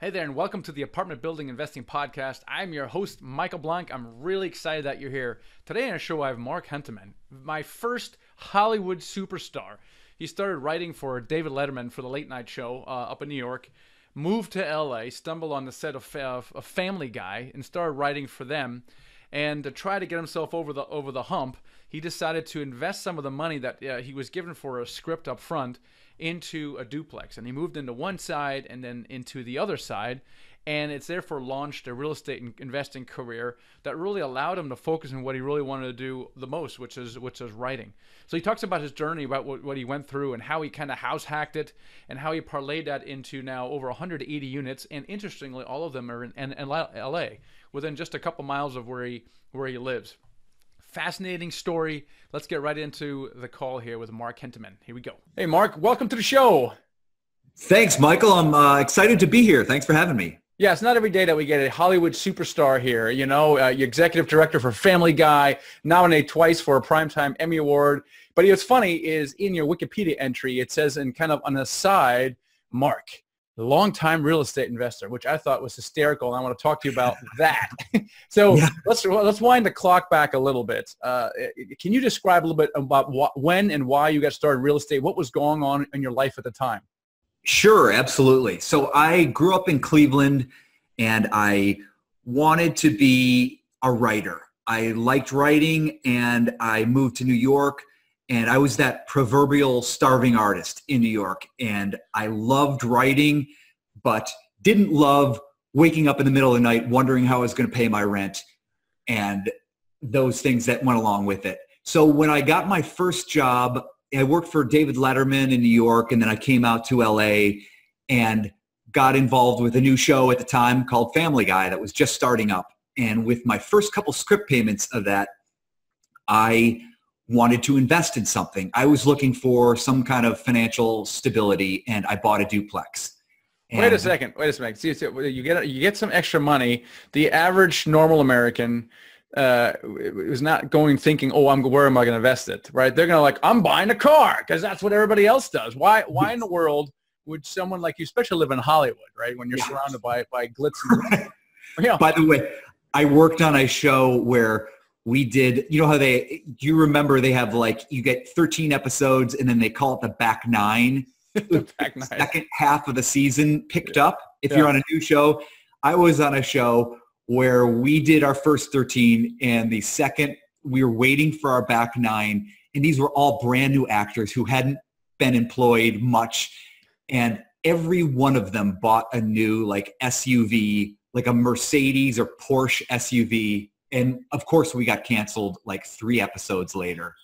Hey there, and welcome to the Apartment Building Investing Podcast. I'm your host, Michael Blank. I'm really excited that you're here. Today on our show, I have Mark Hentemann, my first Hollywood superstar. He started writing for David Letterman for the late night show up in New York, moved to LA, stumbled on the set of Family Guy, and started writing for them. And to try to get himself over the hump, he decided to invest some of the money that he was given for a script up front into a duplex. And he moved into one side and then into the other side. And it's therefore launched a real estate investing career that really allowed him to focus on what he really wanted to do the most, which is writing. So he talks about his journey, about what he went through and how he kind of house hacked it and how he parlayed that into now over 180 units. And interestingly, all of them are in LA, within just a couple miles of where he lives. Fascinating story. Let's get right into the call here with Mark Hentemann. Here we go. Hey, Mark, welcome to the show. Thanks, Michael. I'm excited to be here. Thanks for having me. Yeah, it's not every day that we get a Hollywood superstar here. You know, you're executive director for Family Guy, nominated twice for a Primetime Emmy Award. But what's funny is in your Wikipedia entry, it says in kind of on the side, Mark, the longtime real estate investor, which I thought was hysterical, and I want to talk to you about that. So yeah. Let's wind the clock back a little bit. Can you describe a little bit about when and why you got started in real estate? What was going on in your life at the time? Sure, absolutely. So I grew up in Cleveland, and I wanted to be a writer. I liked writing, and I moved to New York. And I was that proverbial starving artist in New York. And I loved writing, but didn't love waking up in the middle of the night wondering how I was going to pay my rent and those things that went along with it. So when I got my first job, I worked for David Letterman in New York, and then I came out to LA and got involved with a new show at the time called Family Guy that was just starting up. And with my first couple script payments of that, I wanted to invest in something. I was looking for some kind of financial stability, and I bought a duplex. And wait a second. See, you get some extra money. The average normal American is not going thinking, oh, where am I going to invest it? Right? They're going to I'm buying a car because that's what everybody else does. Why in the world would someone like you, especially live in Hollywood, right? When you're surrounded by glitz and yeah. By the way, I worked on a show where we did, you know how do you remember they have you get 13 episodes and then they call it the back nine, the back nine. Second half of the season picked up. If you're on a new show, I was on a show where we did our first 13 and the second we were waiting for our back nine. And these were all brand new actors who hadn't been employed much. And every one of them bought a new SUV, like a Mercedes or Porsche SUV. And of course, we got canceled 3 episodes later,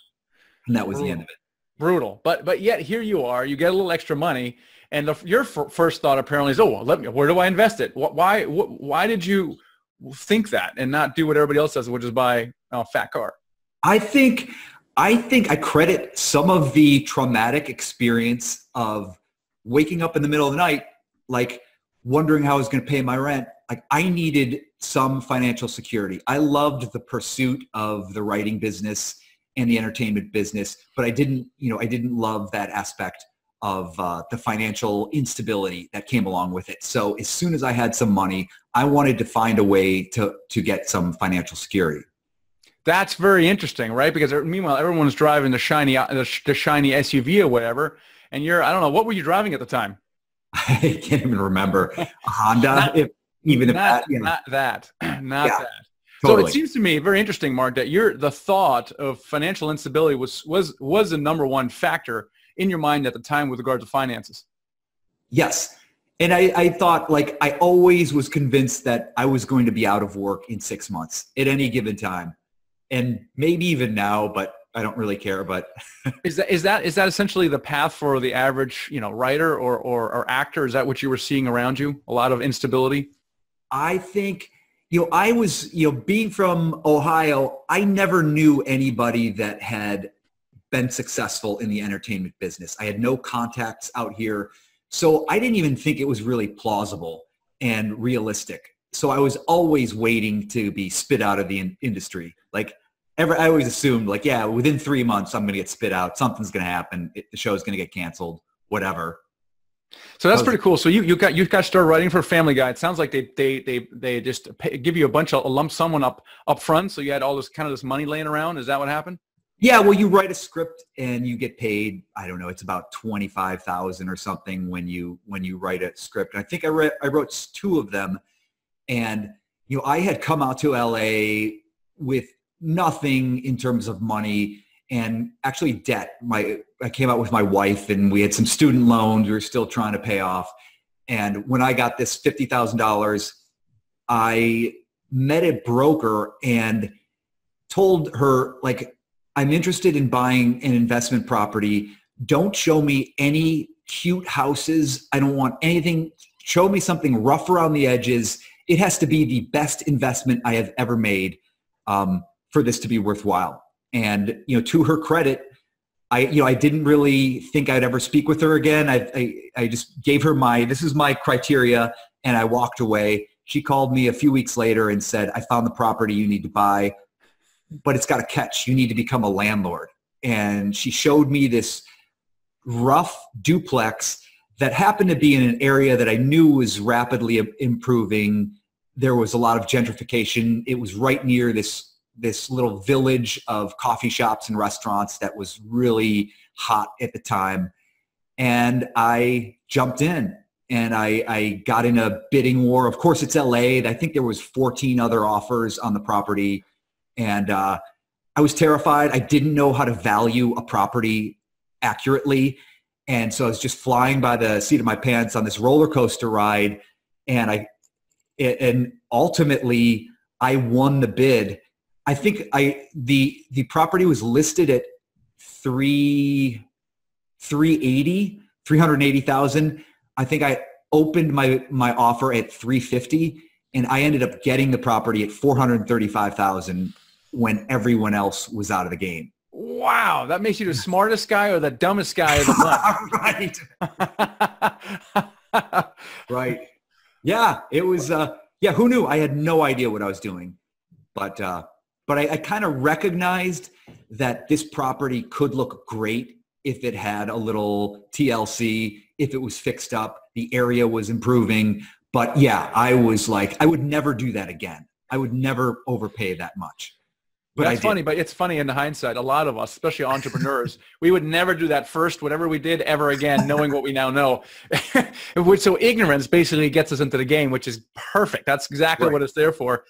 and that was the end of it. Brutal, but yet here you are. You get a little extra money, and your first thought apparently is, oh, well, where do I invest it? Why did you think that and not do what everybody else does, which is buy a fat car? I think I credit some of the traumatic experience of waking up in the middle of the night, wondering how I was going to pay my rent. I needed some financial security. I loved the pursuit of the writing business and the entertainment business, but I didn't love that aspect of the financial instability that came along with it. So as soon as I had some money, I wanted to find a way to get some financial security. That's very interesting, right? Because meanwhile, everyone's driving the shiny SUV or whatever, and I don't know, what were you driving at the time? I can't even remember. A Honda, not that. Totally. So it seems to me very interesting, Mark, that the thought of financial instability was the number one factor in your mind at the time with regard to finances. Yes. And I thought, I always was convinced that I was going to be out of work in 6 months at any given time. And maybe even now, but I don't really care. But is that essentially the path for the average, writer or actor? Is that what you were seeing around you? A lot of instability? I think, I was, being from Ohio, I never knew anybody that had been successful in the entertainment business. I had no contacts out here. So I didn't even think it was really plausible and realistic. So I was always waiting to be spit out of the industry. I always assumed within 3 months, I'm going to get spit out. Something's going to happen. The show's going to get canceled, whatever. So that's pretty cool. So you got started writing for Family Guy. It sounds like they just give you a bunch of a lump sum up front. So you had all this kind of this money laying around. Is that what happened? Yeah, well, you write a script and you get paid. I don't know. It's about 25,000 or something when you write a script. And I think I wrote 2 of them, and I had come out to LA with nothing in terms of money and actually debt. I came out with my wife and we had some student loans we were still trying to pay off. And when I got this $50,000, I met a broker and told her, like, I'm interested in buying an investment property. Don't show me any cute houses. I don't want anything. Show me something rough around the edges. It has to be the best investment I have ever made for this to be worthwhile. And, to her credit, I didn't really think I'd ever speak with her again. I just gave her this is my criteria, and I walked away. She called me a few weeks later and said, I found the property you need to buy, but it's got a catch. You need to become a landlord. And she showed me this rough duplex that happened to be in an area that I knew was rapidly improving. There was a lot of gentrification. It was right near this little village of coffee shops and restaurants that was really hot at the time. And I jumped in and I got in a bidding war. Of course, it's LA. I think there was 14 other offers on the property. And I was terrified. I didn't know how to value a property accurately. And so I was just flying by the seat of my pants on this roller coaster ride. And ultimately I won the bid. I think the property was listed at 380,000. I think I opened my offer at 350, and I ended up getting the property at 435,000 when everyone else was out of the game. Wow, that makes you the smartest guy or the dumbest guy of the Right. Right. Yeah, it was. Who knew? I had no idea what I was doing, but I kind of recognized that this property could look great if it had a little TLC, if it was fixed up, the area was improving. But yeah, I was like, I would never do that again. I would never overpay that much. But that's funny, but it's funny in the hindsight. A lot of us, especially entrepreneurs, we would never do that first, whatever we did ever again, knowing what we now know. So ignorance basically gets us into the game, which is perfect. That's exactly what it's there for.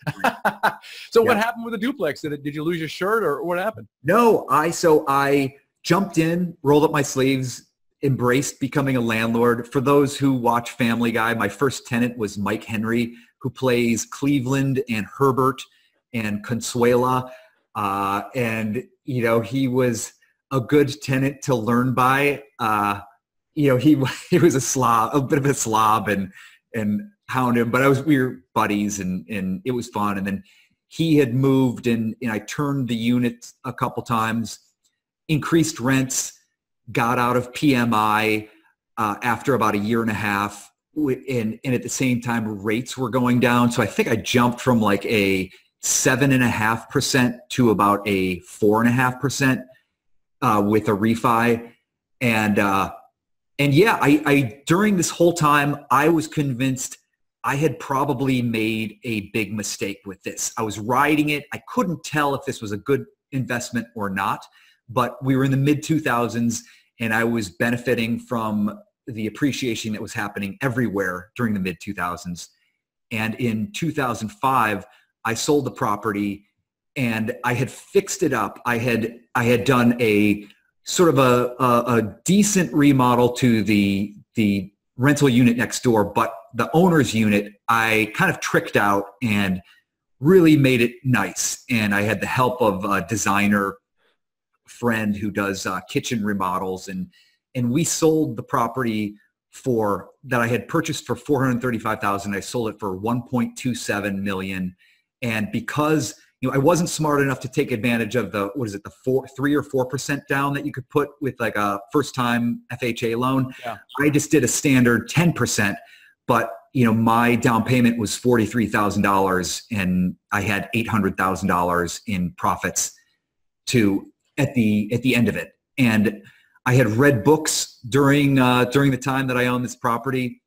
So what happened with the duplex? Did you lose your shirt or what happened? No, I jumped in, rolled up my sleeves, embraced becoming a landlord. For those who watch Family Guy, my first tenant was Mike Henry, who plays Cleveland and Herbert and Consuela. And he was a good tenant to learn by. He was a slob, a bit of a slob, and hound him. But we were buddies, and it was fun. And then he had moved, and I turned the unit a couple times, increased rents, got out of PMI after about a year and a half, and at the same time rates were going down. So I think I jumped from like a 7.5% to about a 4.5% with a refi. And yeah, I during this whole time, I was convinced I had probably made a big mistake with this. I was riding it. I couldn't tell if this was a good investment or not, but we were in the mid 2000s and I was benefiting from the appreciation that was happening everywhere during the mid 2000s. And in 2005, I sold the property and I had fixed it up. I had done a sort of a decent remodel to the rental unit next door, but the owner's unit, I kind of tricked out and really made it nice. And I had the help of a designer friend who does kitchen remodels, and we sold the property that I had purchased for $435,000. I sold it for $1.27 million. And because I wasn't smart enough to take advantage of the 3 or 4% down that you could put with like a first time FHA loan. Yeah. I just did a standard 10%, but my down payment was $43,000 and I had $800,000 in profits at the end of it. And I had read books during the time that I owned this property,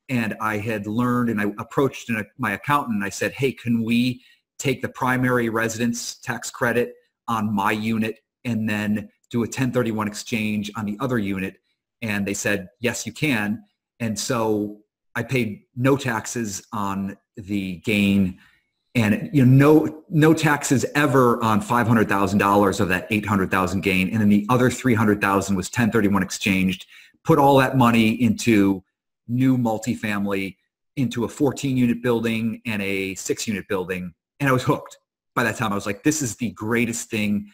and I had learned, and I approached my accountant and I said, hey, can we take the primary residence tax credit on my unit and then do a 1031 exchange on the other unit? And they said, yes, you can. And so I paid no taxes on the gain, and no taxes ever on $500,000 of that 800,000 gain. And then the other 300,000 was 1031 exchanged, put all that money into new multifamily, into a 14-unit building and a 6-unit building. And I was hooked. By that time, I was like, this is the greatest thing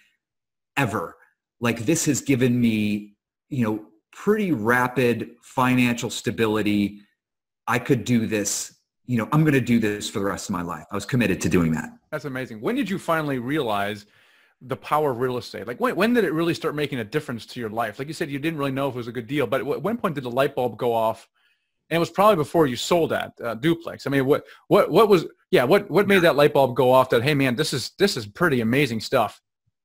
ever. Like, this has given me, pretty rapid financial stability. I could do this. I'm going to do this for the rest of my life. I was committed to doing that. That's amazing. When did you finally realize the power of real estate? Like, when did it really start making a difference to your life? Like you said, you didn't really know if it was a good deal, but at one point did the light bulb go off? And it was probably before you sold that duplex. I mean, what made that light bulb go off that, hey man, this is pretty amazing stuff?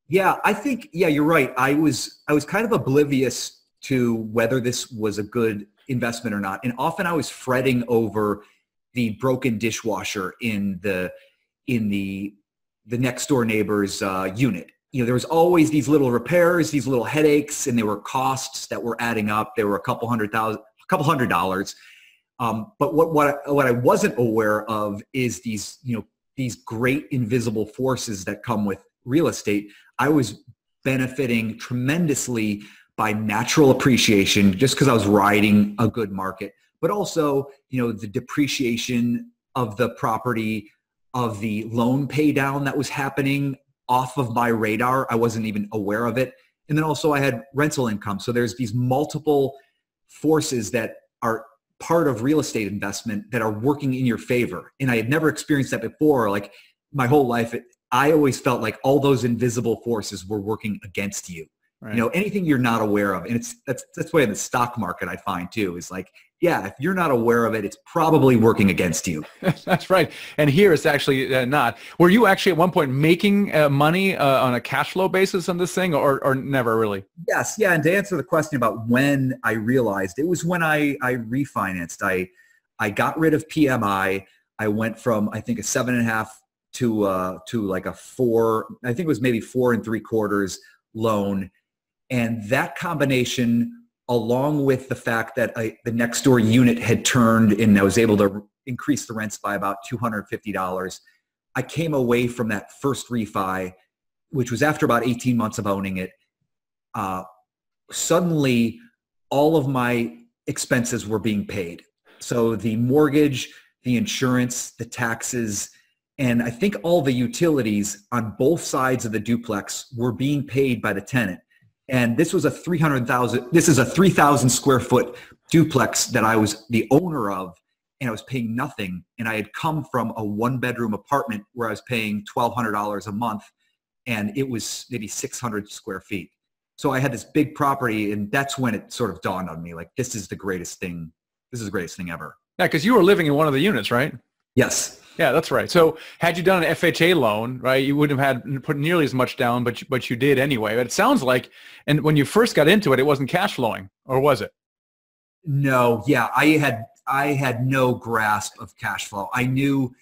Yeah, I think, you're right. I was kind of oblivious to whether this was a good investment or not. And often I was fretting over the broken dishwasher in the next door neighbor's unit. There was always these little repairs, these little headaches, and there were costs that were adding up. There were a couple $100. But what I wasn't aware of is these great invisible forces that come with real estate. I was benefiting tremendously by natural appreciation just because I was riding a good market, but also, the depreciation of the property, of the loan pay down that was happening off of my radar. I wasn't even aware of it. And then also I had rental income. So there's these multiple forces that are part of real estate investment that are working in your favor. And I had never experienced that before. Like, my whole life, I always felt like all those invisible forces were working against you. Right. Anything you're not aware of. And that's the way in the stock market I find too, is like, if you're not aware of it, it's probably working against you. That's right. And here it's actually not. Were you actually at one point making money on a cash flow basis on this thing, or never really? Yes. Yeah. And to answer the question about when I realized, it was when I refinanced. I got rid of PMI. I went from, I think, a 7.5 to like a 4. I think it was maybe 4 3/4 loan. And that combination, along with the fact that the next door unit had turned and I was able to increase the rents by about $250, I came away from that first refi, which was after about 18 months of owning it. Suddenly, all of my expenses were being paid. So the mortgage, the insurance, the taxes, and I think all the utilities on both sides of the duplex were being paid by the tenant. And this was a 3,000 square foot duplex that I was the owner of, and I was paying nothing. And I had come from a 1-bedroom apartment where I was paying $1,200 a month, and it was maybe 600 square feet. So I had this big property, and that's when it sort of dawned on me, like, this is the greatest thing. This is the greatest thing ever. Yeah, because you were living in one of the units, right? Yes. Yeah, that's right. So had you done an FHA loan, right, you wouldn't have had put nearly as much down, but you did anyway. But it sounds like, and when you first got into it, it wasn't cash flowing, or was it? No. Yeah, I had no grasp of cash flow. I knew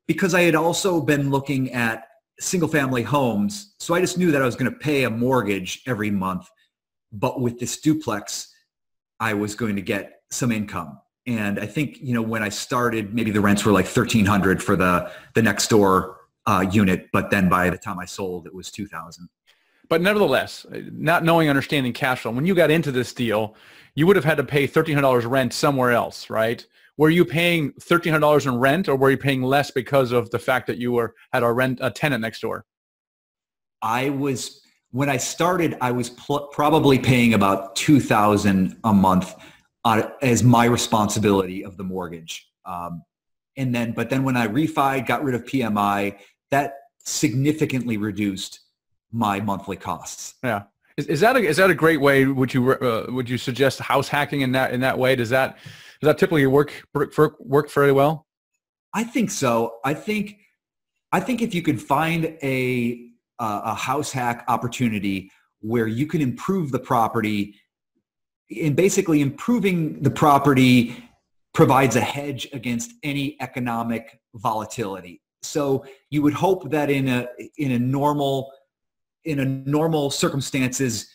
because I had also been looking at single family homes. So I just knew that I was going to pay a mortgage every month, but with this duplex, I was going to get some income. And I think, when I started, maybe the rents were like $1,300 for the next door unit. But then by the time I sold, it was $2,000. But nevertheless, not knowing, understanding cash flow, when you got into this deal, you would have had to pay $1,300 rent somewhere else, right? Were you paying $1,300 in rent, or were you paying less because of the fact that you had a tenant next door? When I started, I was probably paying about $2,000 a month as my responsibility of the mortgage. But then when I refied, got rid of PMI, that significantly reduced my monthly costs. Yeah. Is that a great way? Would you suggest house hacking in that way? Does that typically work fairly well? I think so. I think if you could find a house hack opportunity where you can improve the property and basically improving the property provides a hedge against any economic volatility. So you would hope that in a normal circumstances,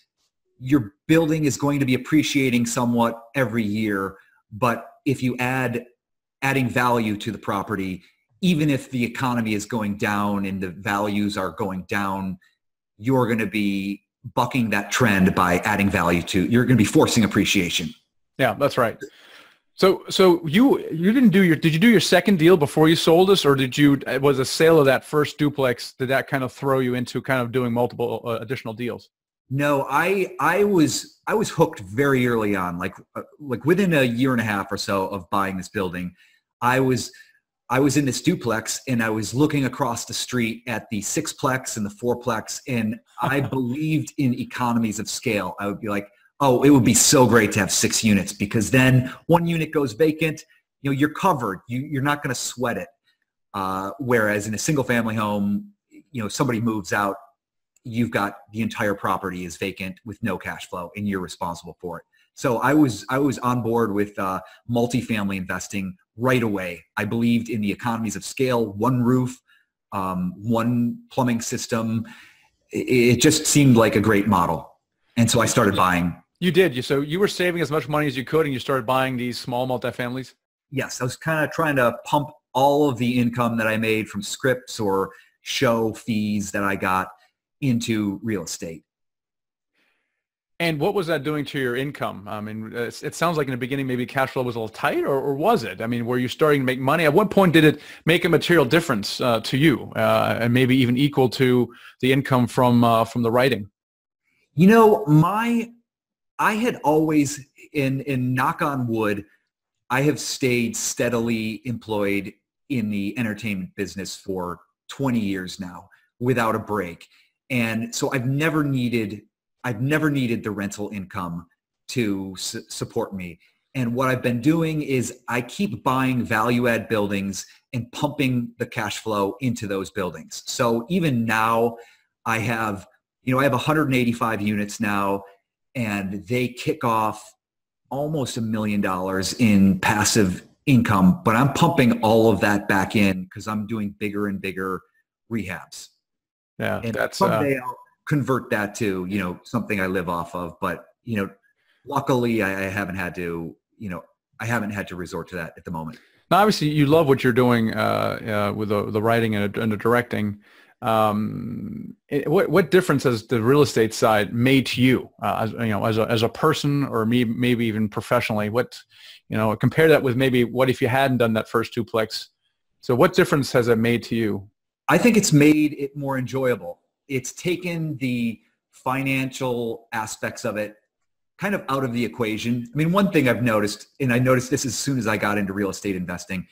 your building is going to be appreciating somewhat every year. But if you adding value to the property, even if the economy is going down and the values are going down, you're going to be bucking that trend by adding value to, you're going to be forcing appreciation. Yeah, that's right. So you did you do your second deal before you sold this, or was a sale of that first duplex, did that kind of throw you into kind of doing multiple additional deals? No, I was hooked very early on, like within a year and a half or so of buying this building. I was in this duplex and I was looking across the street at the sixplex and the fourplex, and I believed in economies of scale. I would be like, oh, it would be so great to have 6 units, because then one unit goes vacant, you're covered. You're not going to sweat it. Whereas in a single family home, somebody moves out, you've got the entire property is vacant with no cash flow and you're responsible for it. So I was on board with multifamily investing right away. I believed in the economies of scale, one roof, one plumbing system. It just seemed like a great model. And so I started buying. You did. So you were saving as much money as you could and you started buying these small multifamilies? Yes. I was kind of trying to pump all of the income that I made from scripts or show fees that I got into real estate. And what was that doing to your income? I mean, it sounds like in the beginning maybe cash flow was a little tight, or was it? I mean, were you starting to make money? At what point did it make a material difference to you, and maybe even equal to the income from the writing? I had always, in knock on wood, I have stayed steadily employed in the entertainment business for 20 years now without a break. And so I've never needed the rental income to support me. And what I've been doing is I keep buying value add buildings and pumping the cash flow into those buildings. So even now I have 185 units now, and they kick off almost $1 million in passive income, but I'm pumping all of that back in because I'm doing bigger and bigger rehabs. Yeah, and that's someday I'll convert that to something I live off of. But luckily, I haven't had to resort to that at the moment. Now, obviously, you love what you're doing with the writing and the directing. What difference has the real estate side made to you, as a person, or maybe even professionally? Compare that with maybe what if you hadn't done that first duplex? So what difference has it made to you? I think it's made it more enjoyable. It's taken the financial aspects of it kind of out of the equation. I mean, one thing I've noticed, and I noticed this as soon as I got into real estate investing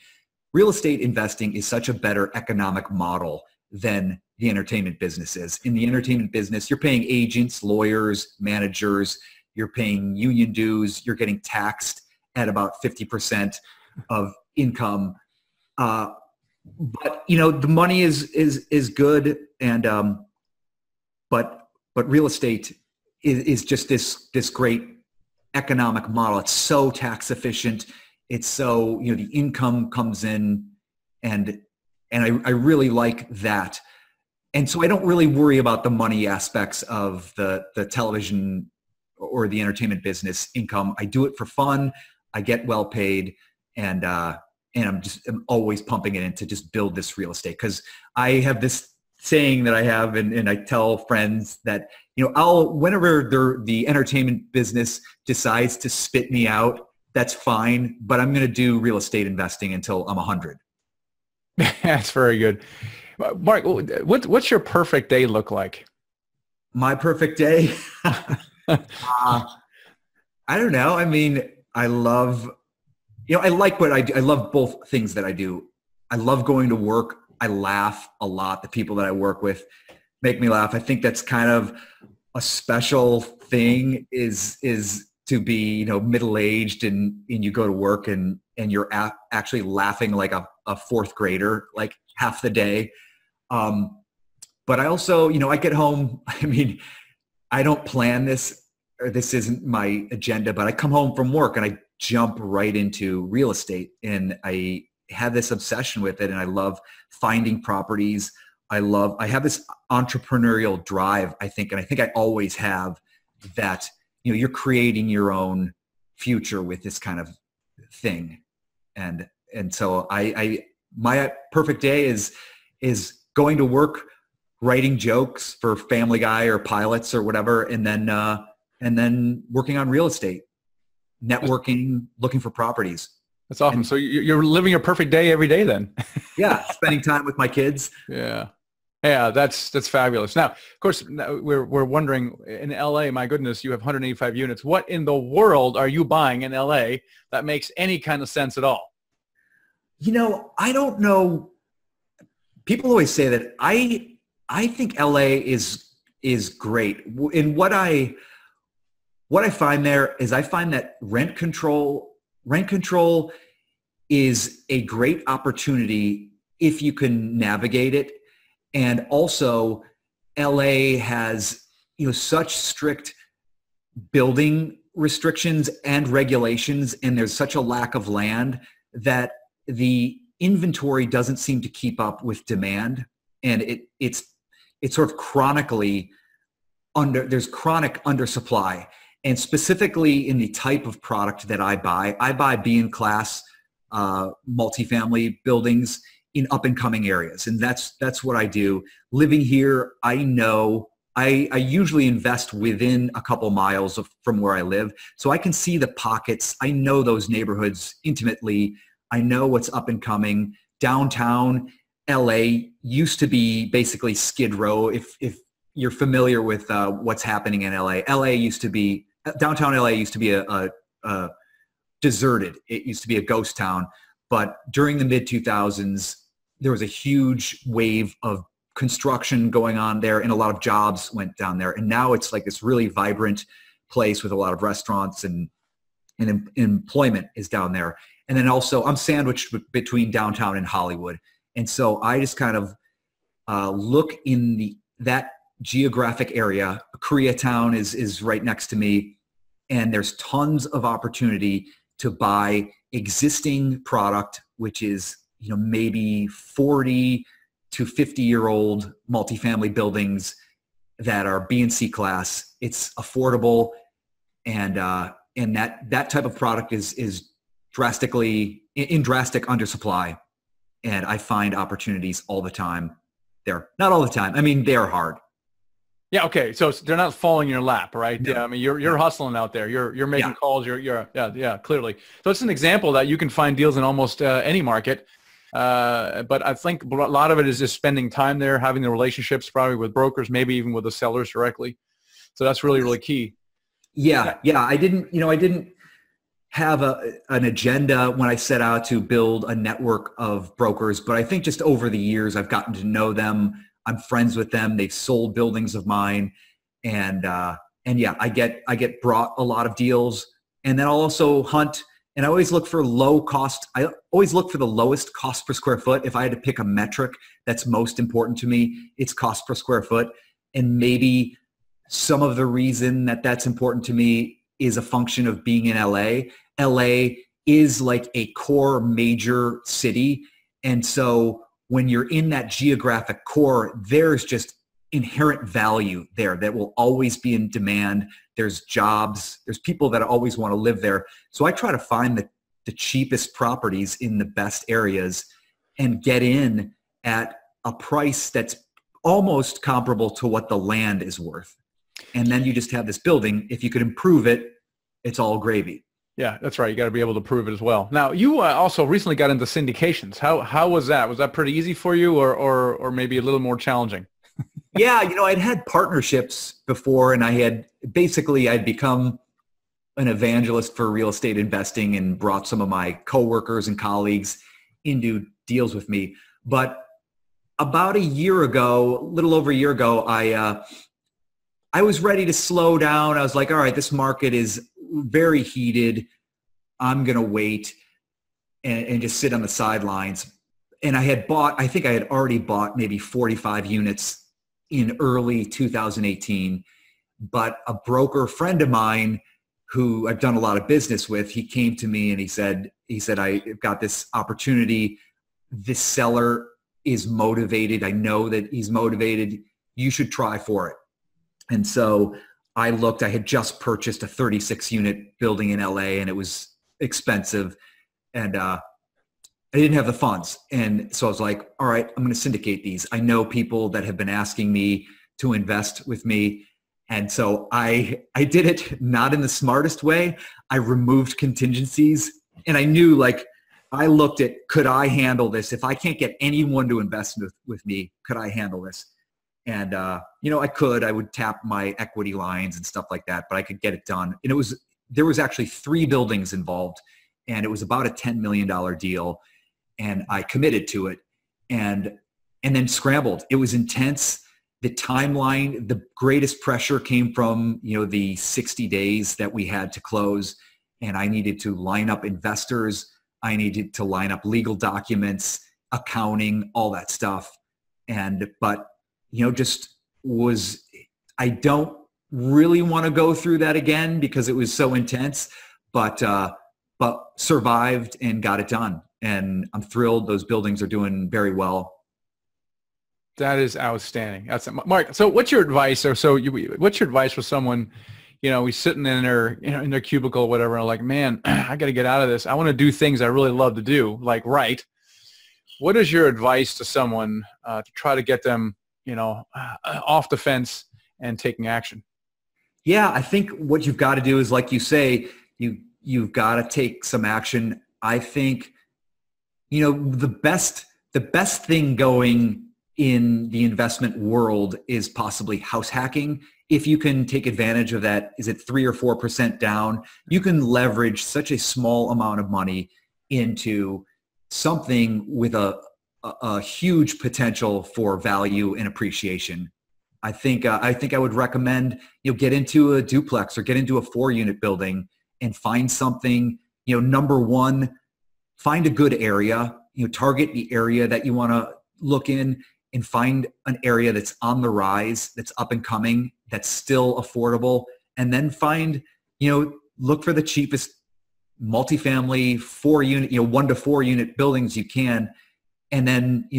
is such a better economic model than the entertainment business is. In the entertainment business, you're paying agents, lawyers, managers, you're paying union dues, you're getting taxed at about 50% of income. But the money is good, and but real estate is just this great economic model. It's so tax efficient. It's so the income comes in, and I really like that. And so I don't really worry about the money aspects of the television or the entertainment business income. I do it for fun. I get well paid, and I'm always pumping it in to just build this real estate. Because I have this saying that I have, and I tell friends that, whenever the entertainment business decides to spit me out, that's fine, but I'm going to do real estate investing until I'm 100. That's very good. Mark, what's your perfect day look like? My perfect day? I don't know. I mean, I love, I like what I do. I love both things that I do. I love going to work. I laugh a lot. The people that I work with make me laugh. I think that's kind of a special thing is to be, middle-aged and you go to work and you're actually laughing like a fourth grader, like half the day. But I also, I get home, I mean, I don't plan this or this isn't my agenda, but I come home from work and I jump right into real estate, and I have this obsession with it, and I love finding properties. I have this entrepreneurial drive, I think, and I think I always have that, you're creating your own future with this kind of thing. And so my perfect day is going to work, writing jokes for Family Guy or pilots or whatever, and then working on real estate, networking, looking for properties. That's awesome. So you're living your perfect day every day then. Yeah. Spending time with my kids. Yeah. Yeah. That's fabulous. Now, of course, we're wondering, in LA, my goodness, you have 185 units. What in the world are you buying in LA that makes any kind of sense at all? I don't know. People always say that. I think LA is great. And what I find there is, I find that rent control is a great opportunity if you can navigate it. And also LA has, such strict building restrictions and regulations, and there's such a lack of land that the inventory doesn't seem to keep up with demand. And it's sort of chronically there's chronic undersupply. And specifically in the type of product that I buy B and class multifamily buildings in up and coming areas. And that's what I do. Living here, I know I usually invest within a couple miles from where I live. So I can see the pockets. I know those neighborhoods intimately. I know what's up and coming. Downtown LA used to be basically Skid Row. If you're familiar with what's happening in LA, downtown LA used to be a deserted. It used to be a ghost town. But during the mid 2000s, there was a huge wave of construction going on there, and a lot of jobs went down there. And now it's like this really vibrant place with a lot of restaurants, and employment is down there. And then also I'm sandwiched between downtown and Hollywood. And so I just kind of look in that geographic area. Koreatown is right next to me, and there's tons of opportunity to buy existing product, which is, maybe 40 to 50-year-old multifamily buildings that are B and C class. It's affordable, and that type of product is drastically in drastic undersupply. And I find opportunities all the time there. Not all the time. I mean, they're hard. Yeah. Okay. So they're not falling in your lap, right? No. Yeah. I mean, you're hustling out there. You're making calls. Yeah, clearly. So it's an example that you can find deals in almost any market. But I think a lot of it is just spending time there, having the relationships probably with brokers, maybe even with the sellers directly. So that's really, really key. Yeah. I didn't have an agenda when I set out to build a network of brokers, but I think just over the years, I've gotten to know them. I'm friends with them. They've sold buildings of mine. And yeah, I get brought a lot of deals, and then I'll also hunt, and I always look for low cost. I always look for the lowest cost per square foot. If I had to pick a metric that's most important to me, it's cost per square foot. And maybe some of the reason that that's important to me is a function of being in LA. LA is like a core major city. And so when you're in that geographic core, there's just inherent value there that will always be in demand. There's jobs, there's people that always want to live there. So I try to find the cheapest properties in the best areas and get in at a price that's almost comparable to what the land is worth. And then you just have this building. If you could improve it, it's all gravy. Yeah, that's right. You got to be able to prove it as well. Now, you also recently got into syndications. How was that? Was that pretty easy for you, or maybe a little more challenging? Yeah, I'd had partnerships before, and I'd become an evangelist for real estate investing and brought some of my coworkers and colleagues into deals with me. But about a little over a year ago, I was ready to slow down. I was like, all right, this market is very heated. I'm going to wait and just sit on the sidelines. And I think I had already bought maybe 45 units in early 2018. but a broker friend of mine who I've done a lot of business with, he came to me and he said, I've got this opportunity. This seller is motivated. I know that he's motivated. You should try for it. And so I looked. I had just purchased a 36-unit building in LA, and it was expensive, and I didn't have the funds. And so I was like, all right, I'm going to syndicate these. I know people that have been asking me to invest with me. And so I did it not in the smartest way. I removed contingencies, and I knew, like, I looked at, could I handle this? If I can't get anyone to invest with me, could I handle this? And, I would tap my equity lines and stuff like that, but I could get it done. And there was actually 3 buildings involved, and it was about a $10 million deal. And I committed to it and then scrambled. It was intense. The timeline, the greatest pressure came from, the 60 days that we had to close. And I needed to line up investors. I needed to line up legal documents, accounting, all that stuff. I don't really want to go through that again because it was so intense, but survived and got it done. And I'm thrilled. Those buildings are doing very well. That is outstanding. That's Mark. So what's your advice? What's your advice for someone, he's sitting in their cubicle or whatever, and like, man, I got to get out of this. I want to do things I really love to do, like write. What is your advice to someone to try to get them, off the fence and taking action? Yeah, I think what you've got to do is, like you say, you've got to take some action. I think, the best thing going in the investment world is possibly house hacking. If you can take advantage of that, is it 3 or 4% down? You can leverage such a small amount of money into something with a huge potential for value and appreciation. I think I would recommend, get into a duplex or get into a 4-unit building and find something, number one, find a good area, target the area that you want to look in, and find an area that's on the rise, that's up and coming, that's still affordable. And then look for the cheapest multifamily 4-unit, 1 to 4 unit buildings you can. And then,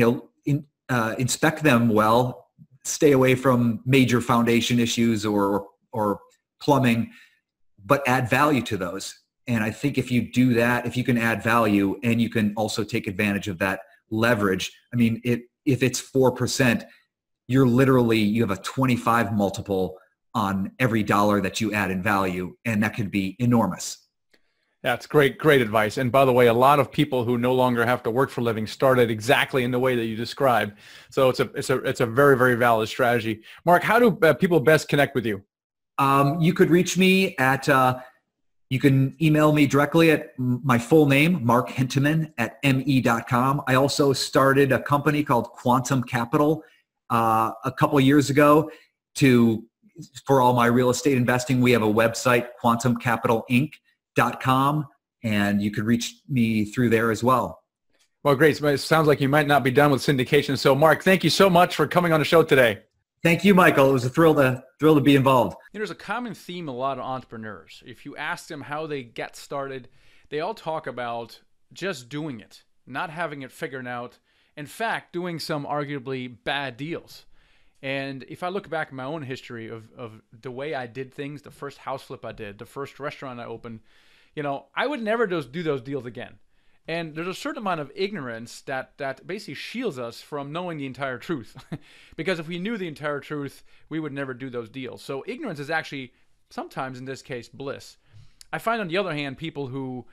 inspect them well, stay away from major foundation issues or plumbing, but add value to those. And I think if you do that, if you can add value and you can also take advantage of that leverage, if it's 4%, you have a 25 multiple on every dollar that you add in value, and that could be enormous. That's great advice. And by the way, a lot of people who no longer have to work for a living started exactly in the way that you described. So it's a very, very valid strategy. Mark, how do people best connect with you? You could reach me at, you can email me directly at my full name, Mark Hentemann at me.com. I also started a company called Quantum Capital a couple of years ago for all my real estate investing. We have a website, quantumcapitalinc.com, and you could reach me through there as well. Well, great. It sounds like you might not be done with syndication. So Mark, thank you so much for coming on the show today. Thank you, Michael. It was a thrill to be involved. There's a common theme a lot of entrepreneurs. If you ask them how they get started, they all talk about just doing it, not having it figured out. In fact, doing some arguably bad deals. And if I look back at my own history of the way I did things, the first house flip I did, the first restaurant I opened, I would never do those deals again. And there's a certain amount of ignorance that basically shields us from knowing the entire truth. Because if we knew the entire truth, we would never do those deals. So ignorance is actually sometimes, in this case, bliss. I find, on the other hand, people who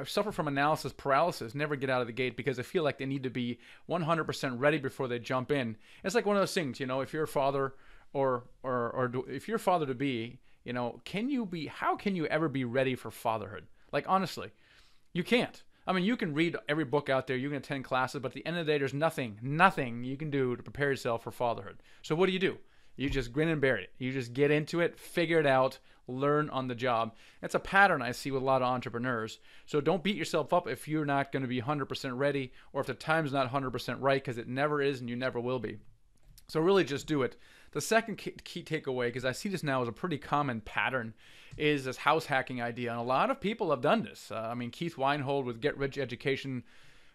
suffer from analysis paralysis never get out of the gate because they feel like they need to be 100% ready before they jump in. It's like one of those things, if you're a father or if you're a father to be, how can you ever be ready for fatherhood? Like, honestly, you can't. You can read every book out there, you can attend classes, but at the end of the day, there's nothing you can do to prepare yourself for fatherhood. So what do? You just grin and bear it. You just get into it, figure it out, learn on the job. That's a pattern I see with a lot of entrepreneurs. So don't beat yourself up if you're not going to be 100% ready, or if the time's not 100% right, because it never is and you never will be. So really just do it. The second key takeaway, because I see this now as a pretty common pattern, is this house hacking idea. And a lot of people have done this. I mean, Keith Weinhold with Get Rich Education,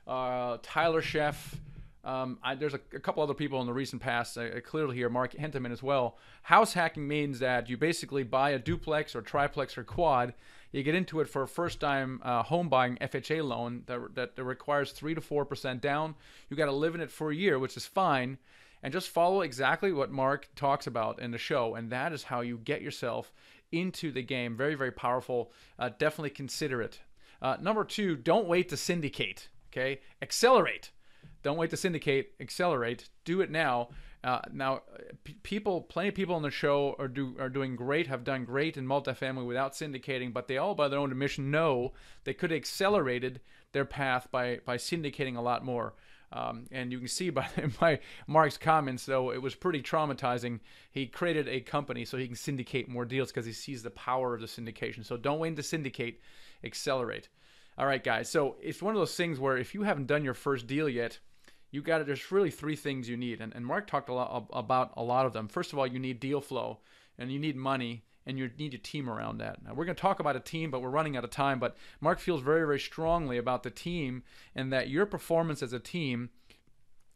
Tyler Sheff, there's a couple other people in the recent past, clearly here, Mark Hentemann as well. House hacking means that you basically buy a duplex or triplex or quad. You get into it for a first-time home buying FHA loan that requires 3 to 4% down. You got to live in it for a year, which is fine, and just follow exactly what Mark talks about in the show, and that is how you get yourself into the game. Very, very powerful. Definitely consider it. Number 2, don't wait to syndicate. Okay, accelerate. Don't wait to syndicate. Accelerate. Do it now. Plenty of people on the show are doing great, have done great in multifamily without syndicating, but they all, by their own admission, know they could have accelerated their path by syndicating a lot more. And you can see by Mark's comments, though, it was pretty traumatizing. He created a company so he can syndicate more deals because he sees the power of the syndication. So don't wait to syndicate. Accelerate. All right, guys. So it's one of those things where if you haven't done your first deal yet, there's really 3 things you need. And Mark talked about a lot of them. First of all, you need deal flow, and you need money, and you need a team around that. Now, we're going to talk about a team, but we're running out of time. But Mark feels very, very strongly about the team, and that your performance as a team,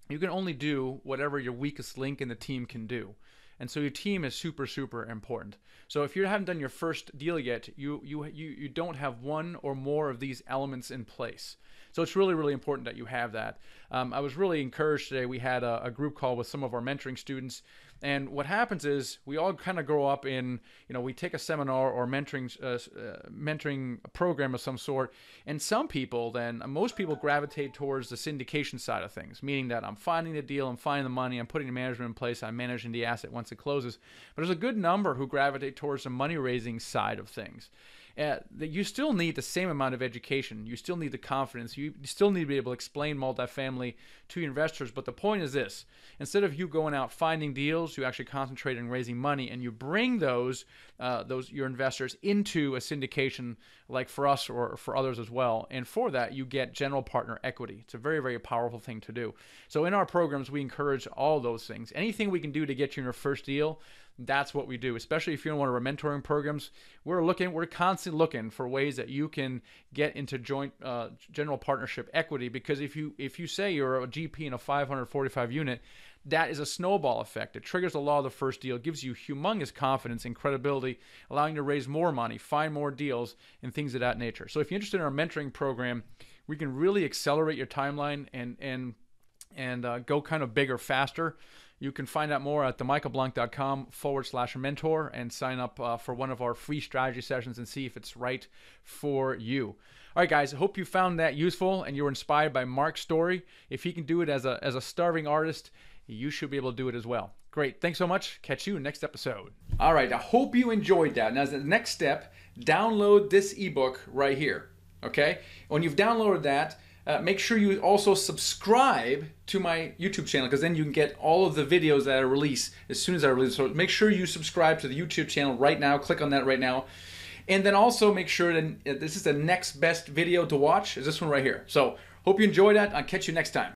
you can only do whatever your weakest link in the team can do. And so your team is super, super important. So if you haven't done your first deal yet, you don't have one or more of these elements in place. So it's really, really important that you have that. I was really encouraged today. We had a group call with some of our mentoring students. And what happens is we all kind of grow up in, we take a seminar or mentoring program of some sort. And some people most people gravitate towards the syndication side of things, meaning that I'm finding the deal, I'm finding the money, I'm putting the management in place, I'm managing the asset once it closes. But there's a good number who gravitate towards the money raising side of things. You still need the same amount of education. You still need the confidence. You still need to be able to explain multifamily to your investors. But the point is this: instead of you going out finding deals, you actually concentrate on raising money, and you bring those your investors into a syndication, like for us or for others as well. And for that, you get general partner equity. It's a very, very powerful thing to do. So in our programs, we encourage all those things. Anything we can do to get you in your first deal, that's what we do. Especially if you're in one of our mentoring programs, we're constantly looking for ways that you can get into joint general partnership equity. Because if you say you're a GP in a 545 unit, that is a snowball effect. It triggers the law of the first deal, gives you humongous confidence and credibility, allowing you to raise more money, find more deals, and things of that nature. So if you're interested in our mentoring program, we can really accelerate your timeline and go kind of bigger, faster. You can find out more at themichaelblank.com/mentor and sign up for one of our free strategy sessions and see if it's right for you. All right, guys, I hope you found that useful and you were inspired by Mark's story. If he can do it as a starving artist, you should be able to do it as well. Great. Thanks so much. Catch you next episode. All right. I hope you enjoyed that. Now, as the next step, download this ebook right here. Okay? When you've downloaded that, make sure you also subscribe to my YouTube channel, because then you can get all of the videos that I release as soon as I release. So make sure you subscribe to the YouTube channel right now. Click on that right now. And then also make sure that this is the next best video to watch is this one right here. So hope you enjoyed that. I'll catch you next time.